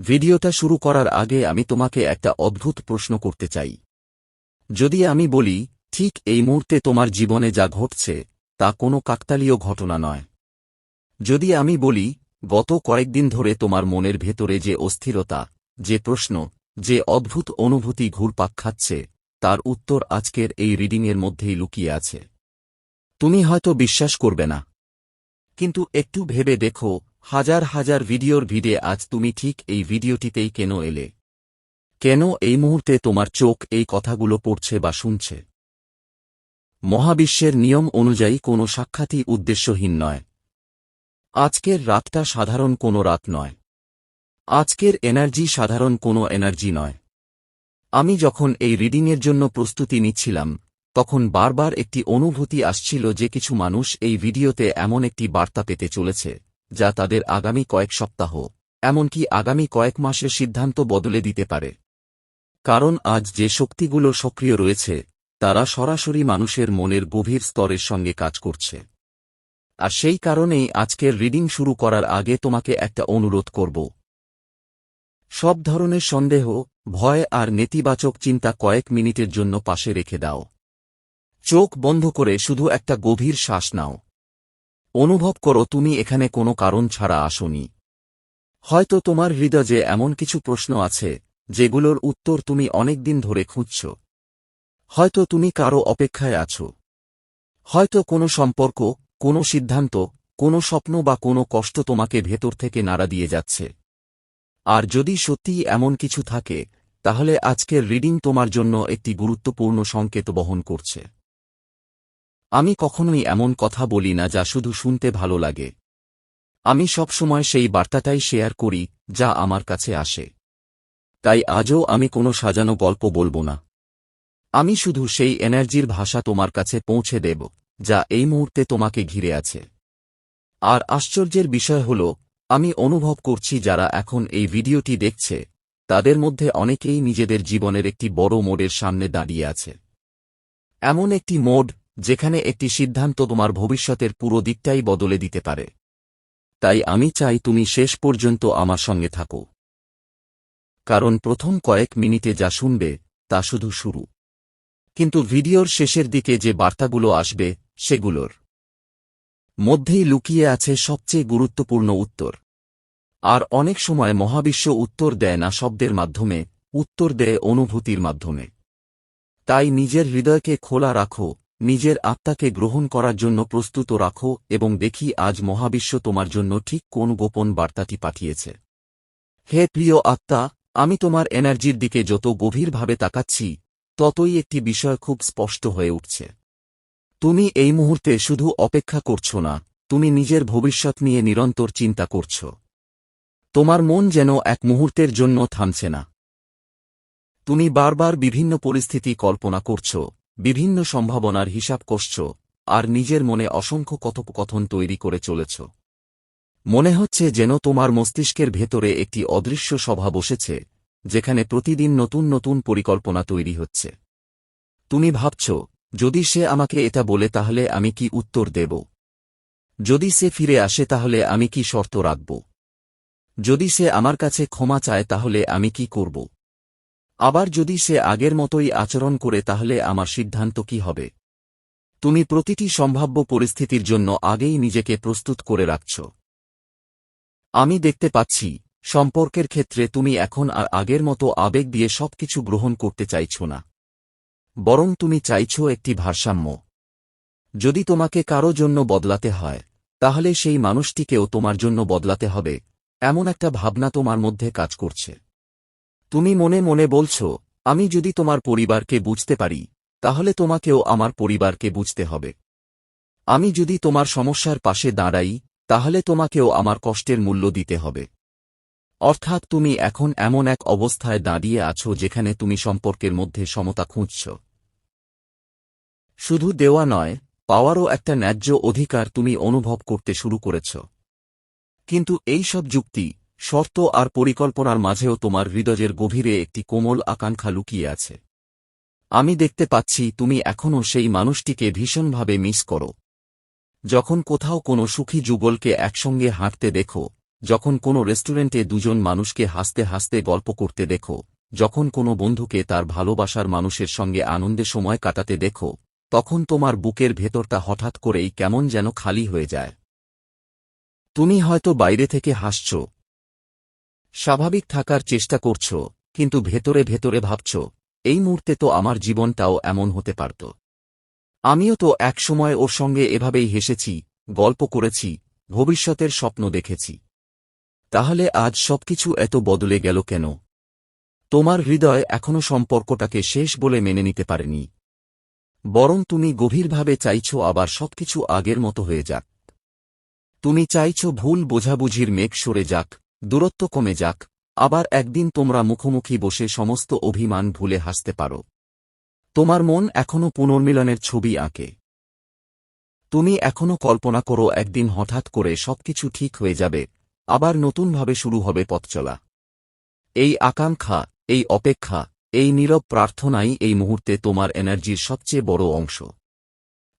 ভিডিওটা শুরু করার আগে আমি তোমাকে একটা অদ্ভুত প্রশ্ন করতে চাই। যদি আমি বলি, ঠিক এই মুহূর্তে তোমার জীবনে যা ঘটছে তা কোনো কাকতালীয় ঘটনা নয়। যদি আমি বলি, গত কয়েকদিন ধরে তোমার মনের ভেতরে যে অস্থিরতা, যে প্রশ্ন, যে অদ্ভুত অনুভূতি ঘুরপাক খাচ্ছে, তার উত্তর আজকের এই রিডিংয়ের মধ্যেই লুকিয়ে আছে। তুমি হয়তো বিশ্বাস করবে না, কিন্তু একটু ভেবে দেখো, হাজার হাজার ভিডিওর ভিড়ে আজ তুমি ঠিক এই ভিডিওটিতেই কেন এলে? কেন এই মুহূর্তে তোমার চোখ এই কথাগুলো পড়ছে বা শুনছে? মহাবিশ্বের নিয়ম অনুযায়ী কোনো সাক্ষাৎই উদ্দেশ্যহীন নয়। আজকের রাতটা সাধারণ কোনো রাত নয়। আজকের এনার্জি সাধারণ কোনো এনার্জি নয়। আমি যখন এই রিডিংয়ের জন্য প্রস্তুতি নিচ্ছিলাম, তখন বারবার একটি অনুভূতি আসছিল যে কিছু মানুষ এই ভিডিওতে এমন একটি বার্তা পেতে চলেছে, যা তাদের আগামী কয়েক সপ্তাহ, এমনকি আগামী কয়েক মাসের সিদ্ধান্ত বদলে দিতে পারে। কারণ আজ যে শক্তিগুলো সক্রিয় রয়েছে, তারা সরাসরি মানুষের মনের গভীর স্তরের সঙ্গে কাজ করছে। আর সেই কারণেই আজকের রিডিং শুরু করার আগে তোমাকে একটা অনুরোধ করব। সব ধরনের সন্দেহ, ভয় আর নেতিবাচক চিন্তা কয়েক মিনিটের জন্য পাশে রেখে দাও। চোখ বন্ধ করে শুধু একটা গভীর শ্বাস নাও। অনুভব করো তুমি এখানে কোনো কারণ ছাড়া আসোনি। হয়তো তোমার হৃদয়ে এমন কিছু প্রশ্ন আছে, যেগুলোর উত্তর তুমি অনেক দিন ধরে খুঁজছ। হয়তো তুমি কারো অপেক্ষায় আছো। হয়তো কোনো সম্পর্ক, কোনো সিদ্ধান্ত, কোনো স্বপ্ন বা কোনো কষ্ট তোমাকে ভেতর থেকে নাড়া দিয়ে যাচ্ছে। আর যদি সত্যিই এমন কিছু থাকে, তাহলে আজকের রিডিং তোমার জন্য একটি গুরুত্বপূর্ণ সংকেত বহন করছে। আমি কখনোই এমন কথা বলি না যা শুধু শুনতে ভালো লাগে। আমি সবসময় সেই বার্তাটাই শেয়ার করি, যা আমার কাছে আসে। তাই আজও আমি কোনো সাজানো গল্প বলবো না। আমি শুধু সেই এনার্জির ভাষা তোমার কাছে পৌঁছে দেব, যা এই মুহূর্তে তোমাকে ঘিরে আছে। আর আশ্চর্যের বিষয় হল, আমি অনুভব করছি যারা এখন এই ভিডিওটি দেখছে, তাদের মধ্যে অনেকেই নিজেদের জীবনের একটি বড় মোড়ের সামনে দাঁড়িয়ে আছে। এমন একটি মোড়, যেখানে একটি সিদ্ধান্ত তোমার ভবিষ্যতের পুরো দিকটাই বদলে দিতে পারে। তাই আমি চাই তুমি শেষ পর্যন্ত আমার সঙ্গে থাকো। কারণ প্রথম কয়েক মিনিটে যা শুনবে, তা শুধু শুরু। কিন্তু ভিডিওর শেষের দিকে যে বার্তাগুলো আসবে, সেগুলোর মধ্যেই লুকিয়ে আছে সবচেয়ে গুরুত্বপূর্ণ উত্তর। আর অনেক সময় মহাবিশ্ব উত্তর দেয় না শব্দের মাধ্যমে, উত্তর দেয় অনুভূতির মাধ্যমে। তাই নিজের হৃদয়কে খোলা রাখো, নিজের আত্মাকে গ্রহণ করার জন্য প্রস্তুত রাখো এবং দেখি আজ মহাবিশ্ব তোমার জন্য ঠিক কোন গোপন বার্তাটি পাঠিয়েছে। হে প্রিয় আত্মা, আমি তোমার এনার্জির দিকে যত গভীরভাবে তাকাচ্ছি, ততই একটি বিষয় খুব স্পষ্ট হয়ে উঠছে। তুমি এই মুহূর্তে শুধু অপেক্ষা করছো না, তুমি নিজের ভবিষ্যৎ নিয়ে নিরন্তর চিন্তা করছ। তোমার মন যেন এক মুহূর্তের জন্য থামছে না। তুমি বারবার বিভিন্ন পরিস্থিতি কল্পনা করছ, বিভিন্ন সম্ভাবনার হিসাব কষছ, আর নিজের মনে অসংখ্য কথোপকথন তৈরি করে চলেছ। মনে হচ্ছে যেন তোমার মস্তিষ্কের ভেতরে একটি অদৃশ্য সভা বসেছে, যেখানে প্রতিদিন নতুন নতুন পরিকল্পনা তৈরি হচ্ছে। তুমি ভাবছ, যদি সে আমাকে এটা বলে তাহলে আমি কি উত্তর দেব? যদি সে ফিরে আসে তাহলে আমি কি শর্ত রাখব? যদি সে আমার কাছে ক্ষমা চায় তাহলে আমি কি করব? আবার যদি সে আগের মতোই আচরণ করে তাহলে আমার সিদ্ধান্ত কি হবে? তুমি প্রতিটি সম্ভাব্য পরিস্থিতির জন্য আগেই নিজেকে প্রস্তুত করে রাখছ। আমি দেখতে পাচ্ছি, সম্পর্কের ক্ষেত্রে তুমি এখন আর আগের মতো আবেগ দিয়ে সবকিছু গ্রহণ করতে চাইছ না। বরং তুমি চাইছ একটি ভারসাম্য। যদি তোমাকে কারো জন্য বদলাতে হয়, তাহলে সেই মানুষটিকেও তোমার জন্য বদলাতে হবে, এমন একটা ভাবনা তোমার মধ্যে কাজ করছে। তুমি মনে মনে বলছ, আমি যদি তোমার পরিবারকে বুঝতে পারি, তাহলে তোমাকেও আমার পরিবারকে বুঝতে হবে। আমি যদি তোমার সমস্যার পাশে দাঁড়াই, তাহলে তোমাকেও আমার কষ্টের মূল্য দিতে হবে। অর্থাৎ তুমি এখন এমন এক অবস্থায় দাঁড়িয়ে আছো যেখানে তুমি সম্পর্কের মধ্যে সমতা খুঁজছ। শুধু দেওয়া নয়, পাওয়ারও একটা ন্যায্য অধিকার তুমি অনুভব করতে শুরু করেছ। কিন্তু এই সব যুক্তি, শর্ত আর পরিকল্পনার মাঝেও তোমার হৃদয়ের গভীরে একটি কোমল আকাঙ্ক্ষা লুকিয়ে আছে। আমি দেখতে পাচ্ছি তুমি এখনও সেই মানুষটিকে ভীষণভাবে মিস করো। যখন কোথাও কোনো সুখী যুগলকে একসঙ্গে হাঁটতে দেখো, যখন কোনো রেস্টুরেন্টে দুজন মানুষকে হাসতে হাসতে গল্প করতে দেখো, যখন কোনো বন্ধুকে তার ভালোবাসার মানুষের সঙ্গে আনন্দে সময় কাটাতে দেখো, তখন তোমার বুকের ভেতরটা হঠাৎ করেই কেমন যেন খালি হয়ে যায়। তুমি হয়তো বাইরে থেকে হাসছ, স্বাভাবিক থাকার চেষ্টা করছ, কিন্তু ভেতরে ভেতরে ভাবছ, এই মুহূর্তে তো আমার জীবনটাও এমন হতে পারত। আমিও তো একসময় ওর সঙ্গে এভাবেই হেসেছি, গল্প করেছি, ভবিষ্যতের স্বপ্ন দেখেছি। তাহলে আজ সবকিছু এত বদলে গেল কেন? তোমার হৃদয় এখনো সম্পর্কটাকে শেষ বলে মেনে নিতে পারেনি, বরং তুমি গভীরভাবে চাইছ আবার সবকিছু আগের মতো হয়ে যাক। তুমি চাইছ ভুল বোঝাবুঝির মেঘ সরে যাক, দূরত্ব কমে যাক, আবার একদিন তোমরা মুখোমুখি বসে সমস্ত অভিমান ভুলে হাসতে পারো। তোমার মন এখনো পুনর্মিলনের ছবি আঁকে। তুমি এখনো কল্পনা করো একদিন হঠাৎ করে সবকিছু ঠিক হয়ে যাবে, আবার নতুনভাবে শুরু হবে পথ চলা। এই আকাঙ্ক্ষা, এই অপেক্ষা, এই নীরব প্রার্থনাই এই মুহূর্তে তোমার এনার্জির সবচেয়ে বড় অংশ।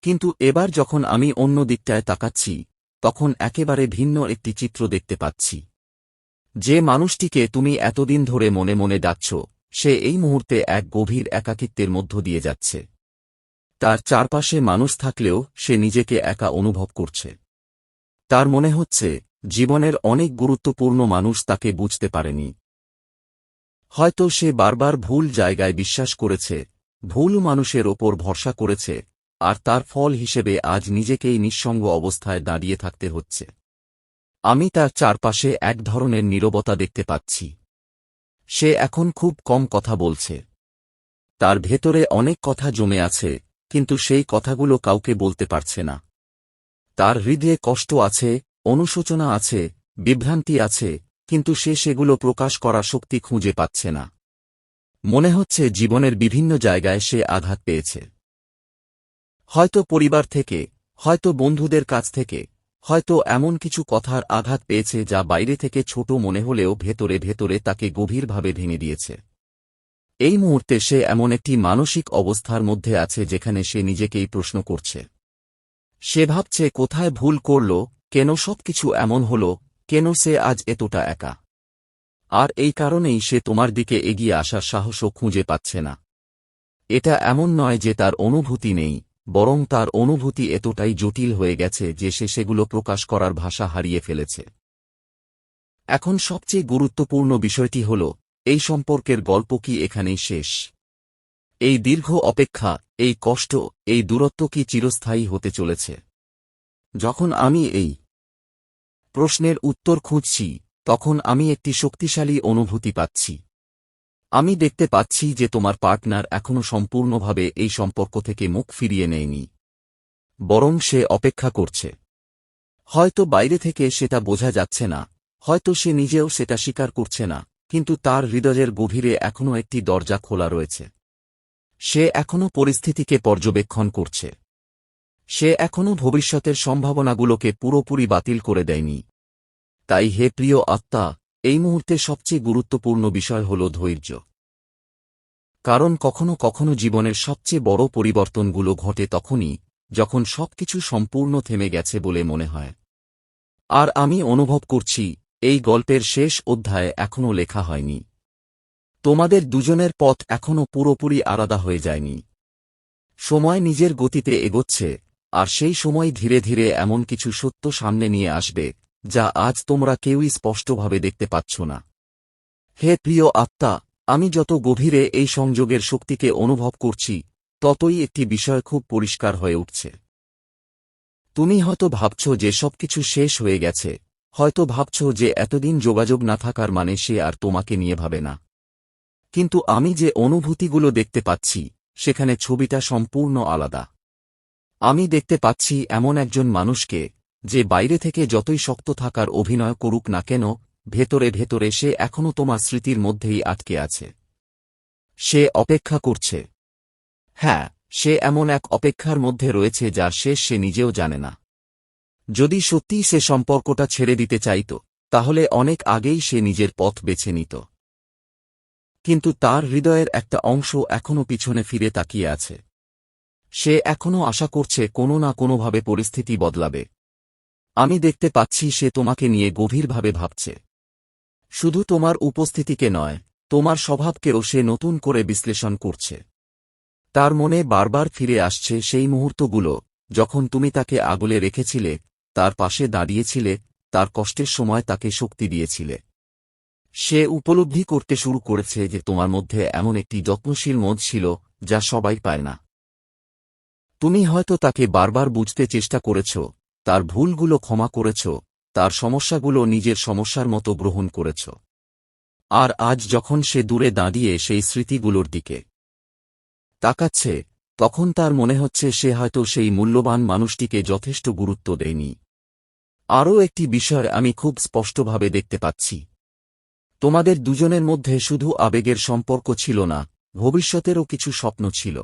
কিন্তু এবার যখন আমি অন্য দিকটায় তাকাচ্ছি, তখন একেবারে ভিন্ন একটি চিত্র দেখতে পাচ্ছি। যে মানুষটিকে তুমি এতদিন ধরে মনে মনে ডাকছ, সে এই মুহূর্তে এক গভীর একাকিত্বের মধ্য দিয়ে যাচ্ছে। তার চারপাশে মানুষ থাকলেও সে নিজেকে একা অনুভব করছে। তার মনে হচ্ছে জীবনের অনেক গুরুত্বপূর্ণ মানুষ তাকে বুঝতে পারেনি। হয়তো সে বারবার ভুল জায়গায় বিশ্বাস করেছে, ভুল মানুষের ওপর ভরসা করেছে, আর তার ফল হিসেবে আজ নিজেকেই নিঃসঙ্গ অবস্থায় দাঁড়িয়ে থাকতে হচ্ছে। আমি তার চারপাশে এক ধরনের নীরবতা দেখতে পাচ্ছি। সে এখন খুব কম কথা বলছে। তার ভেতরে অনেক কথা জমে আছে, কিন্তু সেই কথাগুলো কাউকে বলতে পারছে না। তার হৃদয়ে কষ্ট আছে, অনুশোচনা আছে, বিভ্রান্তি আছে, কিন্তু সে সেগুলো প্রকাশ করার শক্তি খুঁজে পাচ্ছে না। মনে হচ্ছে জীবনের বিভিন্ন জায়গায় সে আঘাত পেয়েছে। হয়তো পরিবার থেকে, হয়তো বন্ধুদের কাছ থেকে, হয়তো এমন কিছু কথার আঘাত পেয়েছে যা বাইরে থেকে ছোট মনে হলেও ভেতরে ভেতরে তাকে গভীরভাবে ভেঙে দিয়েছে। এই মুহূর্তে সে এমন একটি মানসিক অবস্থার মধ্যে আছে যেখানে সে নিজেকেই প্রশ্ন করছে। সে ভাবছে কোথায় ভুল করল, কেন সবকিছু এমন হল, কেন সে আজ এতটা একা। আর এই কারণেই সে তোমার দিকে এগিয়ে আসার সাহসও খুঁজে পাচ্ছে না। এটা এমন নয় যে তার অনুভূতি নেই, বরং তার অনুভূতি এতটাই জটিল হয়ে গেছে যে সে সেগুলো প্রকাশ করার ভাষা হারিয়ে ফেলেছে। এখন সবচেয়ে গুরুত্বপূর্ণ বিষয়টি হল, এই সম্পর্কের গল্প কি এখানেই শেষ? এই দীর্ঘ অপেক্ষা, এই কষ্ট, এই দূরত্ব কি চিরস্থায়ী হতে চলেছে? যখন আমি এই প্রশ্নের উত্তর খুঁজছি, তখন আমি একটি শক্তিশালী অনুভূতি পাচ্ছি। আমি দেখতে পাচ্ছি যে তোমার পার্টনার এখনো সম্পূর্ণভাবে এই সম্পর্ক থেকে মুখ ফিরিয়ে নেয়নি, বরং সে অপেক্ষা করছে। হয়তো বাইরে থেকে সেটা বোঝা যাচ্ছে না, হয়তো সে নিজেও সেটা স্বীকার করছে না, কিন্তু তার হৃদয়ের গভীরে এখনো একটি দরজা খোলা রয়েছে। সে এখনো পরিস্থিতিকে পর্যবেক্ষণ করছে। সে এখনো ভবিষ্যতের সম্ভাবনাগুলোকে পুরোপুরি বাতিল করে দেয়নি। তাই হে প্রিয় আত্মা, এই মুহূর্তে সবচেয়ে গুরুত্বপূর্ণ বিষয় হল ধৈর্য। কারণ কখনো কখনো জীবনের সবচেয়ে বড় পরিবর্তনগুলো ঘটে তখনই, যখন সবকিছু সম্পূর্ণ থেমে গেছে বলে মনে হয়। আর আমি অনুভব করছি, এই গল্পের শেষ অধ্যায় এখনো লেখা হয়নি। তোমাদের দুজনের পথ এখনো পুরোপুরি আলাদা হয়ে যায়নি। সময় নিজের গতিতে এগোচ্ছে, আর সেই সময় ধীরে ধীরে এমন কিছু সত্য সামনে নিয়ে আসবে, যা আজ তোমরা কেউই স্পষ্টভাবে দেখতে পাচ্ছ না। হে প্রিয় আত্মা, আমি যত গভীরে এই সংযোগের শক্তিকে অনুভব করছি, ততই একটি বিষয় খুব পরিষ্কার হয়ে উঠছে। তুমি হয়তো ভাবছ যে সবকিছু শেষ হয়ে গেছে, হয়তো ভাবছ যে এতদিন যোগাযোগ না থাকার মানে সে আর তোমাকে নিয়ে ভাবে না। কিন্তু আমি যে অনুভূতিগুলো দেখতে পাচ্ছি, সেখানে ছবিটা সম্পূর্ণ আলাদা। আমি দেখতে পাচ্ছি এমন একজন মানুষকে, যে বাইরে থেকে যতই শক্ত থাকার অভিনয় করুক না কেন, ভেতরে ভেতরে সে এখনো তোমার স্মৃতির মধ্যেই আটকে আছে। সে অপেক্ষা করছে। হ্যাঁ, সে এমন এক অপেক্ষার মধ্যে রয়েছে যার শেষ সে নিজেও জানে না। যদি সত্যিই সে সম্পর্কটা ছেড়ে দিতে চাইত, তাহলে অনেক আগেই সে নিজের পথ বেছে নিত। কিন্তু তার হৃদয়ের একটা অংশ এখনো পিছনে ফিরে তাকিয়ে আছে। সে এখনো আশা করছে কোনো না কোনোভাবে পরিস্থিতি বদলাবে। আমি দেখতে পাচ্ছি সে তোমাকে নিয়ে গভীরভাবে ভাবছে। শুধু তোমার উপস্থিতিকে নয়, তোমার স্বভাবকেও সে নতুন করে বিশ্লেষণ করছে। তার মনে বারবার ফিরে আসছে সেই মুহূর্তগুলো, যখন তুমি তাকে আগলে রেখেছিলে, তার পাশে দাঁড়িয়েছিলে, তার কষ্টের সময় তাকে শক্তি দিয়েছিলে। সে উপলব্ধি করতে শুরু করেছে যে তোমার মধ্যে এমন একটি যত্নশীল মন ছিল, যা সবাই পায় না। তুমি হয়তো তাকে বারবার বুঝতে চেষ্টা করেছ, তার ভুলগুলো ক্ষমা করেছ, তার সমস্যাগুলো নিজের সমস্যার মতো গ্রহণ করেছ। আর আজ যখন সে দূরে দাঁড়িয়ে সেই স্মৃতিগুলোর দিকে তাকাচ্ছে, তখন তার মনে হচ্ছে সে হয়তো সেই মূল্যবান মানুষটিকে যথেষ্ট গুরুত্ব দেয়নি। আরও একটি বিষয় আমি খুব স্পষ্টভাবে দেখতে পাচ্ছি। তোমাদের দুজনের মধ্যে শুধু আবেগের সম্পর্ক ছিল না, ভবিষ্যতেরও কিছু স্বপ্ন ছিল।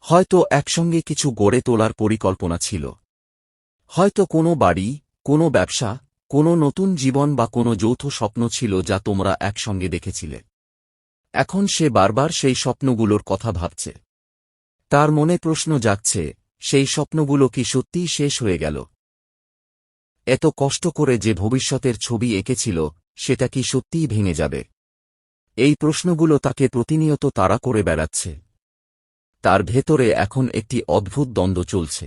হয়তো একসঙ্গে কিছু গড়ে তোলার পরিকল্পনা ছিল। হয়তো কোনো বাড়ি, কোনো ব্যবসা, কোনো নতুন জীবন বা কোনো যৌথ স্বপ্ন ছিল যা তোমরা একসঙ্গে দেখেছিলে। এখন সে বারবার সেই স্বপ্নগুলোর কথা ভাবছে। তার মনে প্রশ্ন জাগছে, সেই স্বপ্নগুলো কি সত্যিই শেষ হয়ে গেল? এত কষ্ট করে যে ভবিষ্যতের ছবি এঁকেছিল, সেটা কি সত্যিই ভেঙে যাবে? এই প্রশ্নগুলো তাকে প্রতিনিয়ত তাড়া করে বেড়াচ্ছে। তার ভেতরে এখন একটি অদ্ভুত দ্বন্দ্ব চলছে।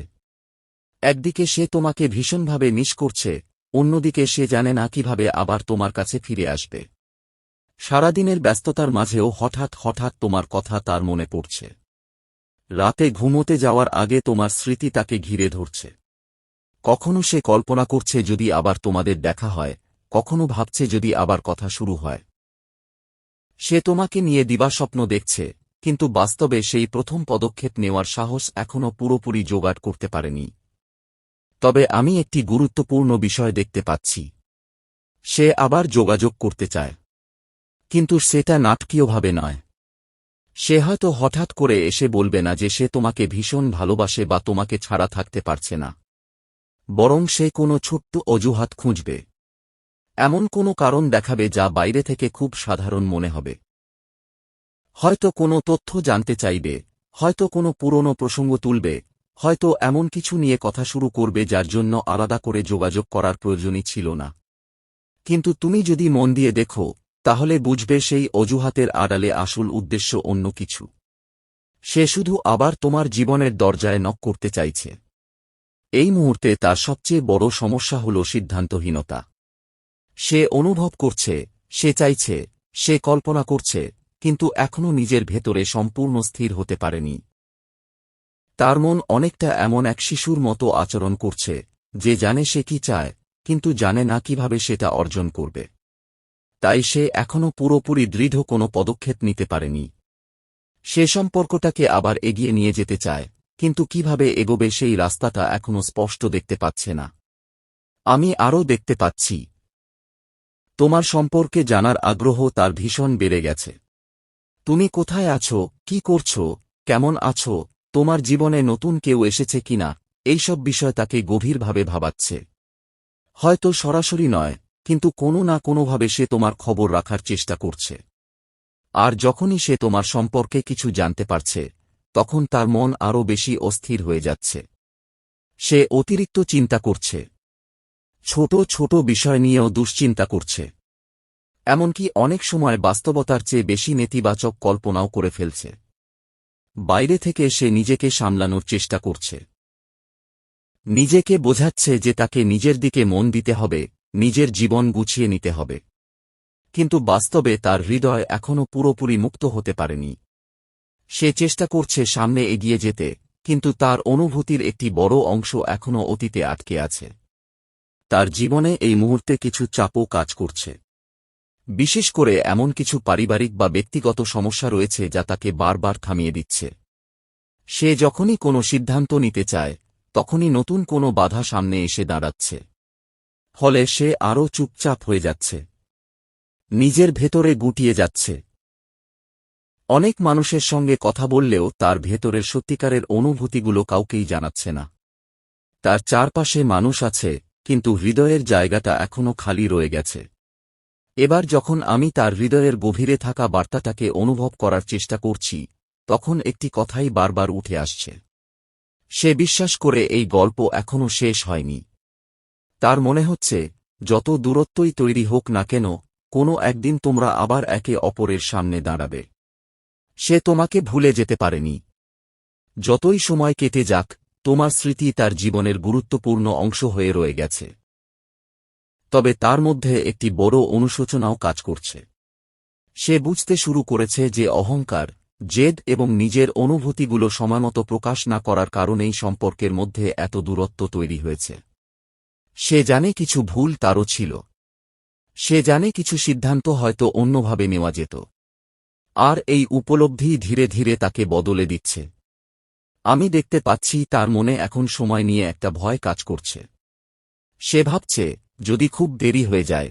একদিকে সে তোমাকে ভীষণভাবে মিস করছে, অন্যদিকে সে জানে না কিভাবে আবার তোমার কাছে ফিরে আসবে। সারাদিনের ব্যস্ততার মাঝেও হঠাৎ হঠাৎ তোমার কথা তার মনে পড়ছে। রাতে ঘুমোতে যাওয়ার আগে তোমার স্মৃতি তাকে ঘিরে ধরছে। কখনো সে কল্পনা করছে যদি আবার তোমাদের দেখা হয়, কখনো ভাবছে যদি আবার কথা শুরু হয়। সে তোমাকে নিয়ে দিবাস্বপ্ন দেখছে, কিন্তু বাস্তবে সেই প্রথম পদক্ষেপ নেওয়ার সাহস এখনও পুরোপুরি জোগাড় করতে পারেনি। তবে আমি একটি গুরুত্বপূর্ণ বিষয় দেখতে পাচ্ছি। সে আবার যোগাযোগ করতে চায়, কিন্তু সেটা নাটকীয়ভাবে নয়। সে হয়তো হঠাৎ করে এসে বলবে না যে সে তোমাকে ভীষণ ভালোবাসে বা তোমাকে ছাড়া থাকতে পারছে না। বরং সে কোনো ছোট্ট অজুহাত খুঁজবে, এমন কোনো কারণ দেখাবে যা বাইরে থেকে খুব সাধারণ মনে হবে। হয়তো কোনো তথ্য জানতে চাইবে, হয়তো কোনো পুরনো প্রসঙ্গ তুলবে, হয়তো এমন কিছু নিয়ে কথা শুরু করবে যার জন্য আলাদা করে যোগাযোগ করার প্রয়োজনই ছিল না। কিন্তু তুমি যদি মন দিয়ে দেখো, তাহলে বুঝবে সেই অজুহাতের আড়ালে আসল উদ্দেশ্য অন্য কিছু। সে শুধু আবার তোমার জীবনের দরজায় নক করতে চাইছে। এই মুহূর্তে তার সবচেয়ে বড় সমস্যা হল সিদ্ধান্তহীনতা। সে অনুভব করছে, সে চাইছে, সে কল্পনা করছে, কিন্তু এখনও নিজের ভেতরে সম্পূর্ণ স্থির হতে পারেনি। তার মন অনেকটা এমন এক শিশুর মতো আচরণ করছে, যে জানে সে কি চায়, কিন্তু জানে না কিভাবে সেটা অর্জন করবে। তাই সে এখনও পুরোপুরি দৃঢ় কোনো পদক্ষেপ নিতে পারেনি। সে সম্পর্কটাকে আবার এগিয়ে নিয়ে যেতে চায়, কিন্তু কিভাবে এগোবে সেই রাস্তাটা এখনও স্পষ্ট দেখতে পাচ্ছে না। আমি আরও দেখতে পাচ্ছি, তোমার সম্পর্কে জানার আগ্রহ তার ভীষণ বেড়ে গেছে। তুমি কোথায় আছো, কি করছো, কেমন আছো, তোমার জীবনে নতুন কেউ এসেছে কিনা, এইসব বিষয় তাকে গভীরভাবে ভাবাচ্ছে। হয়তো সরাসরি নয়, কিন্তু কোনো না কোনোভাবে সে তোমার খবর রাখার চেষ্টা করছে। আর যখনই সে তোমার সম্পর্কে কিছু জানতে পারছে, তখন তার মন আরও বেশি অস্থির হয়ে যাচ্ছে। সে অতিরিক্ত চিন্তা করছে, ছোট ছোট বিষয় নিয়েও দুশ্চিন্তা করছে। এমনকি অনেক সময় বাস্তবতার চেয়ে বেশি নেতিবাচক কল্পনাও করে ফেলছে। বাইরে থেকে সে নিজেকে সামলানোর চেষ্টা করছে। নিজেকে বোঝাচ্ছে যে তাকে নিজের দিকে মন দিতে হবে, নিজের জীবন গুছিয়ে নিতে হবে। কিন্তু বাস্তবে তার হৃদয় এখনও পুরোপুরি মুক্ত হতে পারেনি। সে চেষ্টা করছে সামনে এগিয়ে যেতে, কিন্তু তার অনুভূতির একটি বড় অংশ এখনও অতীতে আটকে আছে। তার জীবনে এই মুহূর্তে কিছু চাপও কাজ করছে। বিশেষ করে এমন কিছু পারিবারিক বা ব্যক্তিগত সমস্যা রয়েছে যা তাকে বারবার থামিয়ে দিচ্ছে। সে যখনই কোনো সিদ্ধান্ত নিতে চায়, তখনই নতুন কোনো বাধা সামনে এসে দাঁড়াচ্ছে। ফলে সে আরও চুপচাপ হয়ে যাচ্ছে, নিজের ভেতরে গুটিয়ে যাচ্ছে। অনেক মানুষের সঙ্গে কথা বললেও তার ভেতরের সত্যিকারের অনুভূতিগুলো কাউকেই জানাচ্ছে না। তার চারপাশে মানুষ আছে, কিন্তু হৃদয়ের জায়গাটা এখনও খালি রয়ে গেছে। এবার যখন আমি তার হৃদয়ের গভীরে থাকা বার্তাটাকে অনুভব করার চেষ্টা করছি, তখন একটি কথাই বারবার উঠে আসছে। সে বিশ্বাস করে এই গল্প এখনও শেষ হয়নি। তার মনে হচ্ছে যত দূরত্বই তৈরি হোক না কেন কোনো একদিন তোমরা আবার একে অপরের সামনে দাঁড়াবে। সে তোমাকে ভুলে যেতে পারেনি। যতই সময় কেটে যাক তোমার স্মৃতি তার জীবনের গুরুত্বপূর্ণ অংশ হয়ে রয়ে গেছে। তবে তার মধ্যে একটি বড় অনুশোচনাও কাজ করছে। সে বুঝতে শুরু করেছে যে অহংকার, জেদ এবং নিজের অনুভূতিগুলো সময়মতো প্রকাশ না করার কারণেই সম্পর্কের মধ্যে এত দূরত্ব তৈরি হয়েছে। সে জানে কিছু ভুল তারও ছিল। সে জানে কিছু সিদ্ধান্ত হয়তো অন্যভাবে নেওয়া যেত। আর এই উপলব্ধি ধীরে ধীরে তাকে বদলে দিচ্ছে। আমি দেখতে পাচ্ছি তার মনে এখন সময় নিয়ে একটা ভয় কাজ করছে। সে ভাবছে, যদি খুব দেরি হয়ে যায়,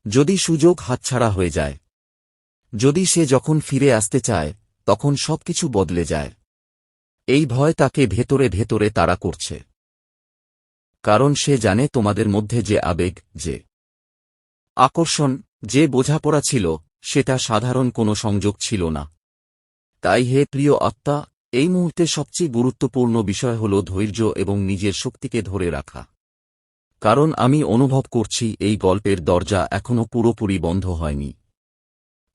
যদি সুযোগ হাতছাড়া হয়ে যায়, যদি সে যখন ফিরে আসতে চায় তখন সবকিছু বদলে যায়। এই ভয় তাকে ভেতরে ভেতরে তাড়া করছে। কারণ সে জানে তোমাদের মধ্যে যে আবেগ, যে আকর্ষণ, যে বোঝাপড়া ছিল সেটা সাধারণ কোনো সংযোগ ছিল না। তাই হে প্রিয় আত্মা, এই মুহূর্তে সবচেয়ে গুরুত্বপূর্ণ বিষয় হল ধৈর্য এবং নিজের শক্তিকে ধরে রাখা। কারণ আমি অনুভব করছি এই গল্পের দরজা এখনও পুরোপুরি বন্ধ হয়নি।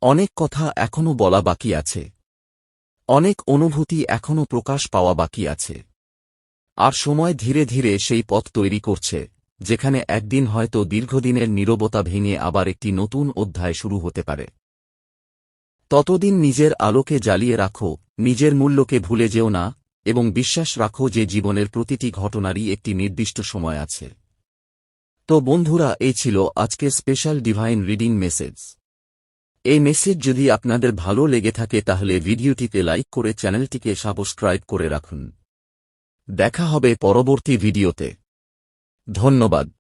অনেক কথা এখনও বলা বাকি আছে। অনেক অনুভূতি এখনও প্রকাশ পাওয়া বাকি আছে। আর সময় ধীরে ধীরে সেই পথ তৈরি করছে, যেখানে একদিন হয়তো দীর্ঘদিনের নীরবতা ভেঙে আবার একটি নতুন অধ্যায় শুরু হতে পারে। ততদিন নিজের আলোকে জ্বালিয়ে রাখো, নিজের মূল্যকে ভুলে যেও না, এবং বিশ্বাস রাখো যে জীবনের প্রতিটি ঘটনারই একটি নির্দিষ্ট সময় আছে। তো বন্ধুরা, এই ছিল আজকের স্পেশাল ডিভাইন রিডিং মেসেজ। এই মেসেজ যদি আপনাদের ভালো লেগে থাকে তাহলে ভিডিওটিতে লাইক করে চ্যানেলটিকে সাবস্ক্রাইব করে রাখুন। দেখা হবে পরবর্তী ভিডিওতে। ধন্যবাদ।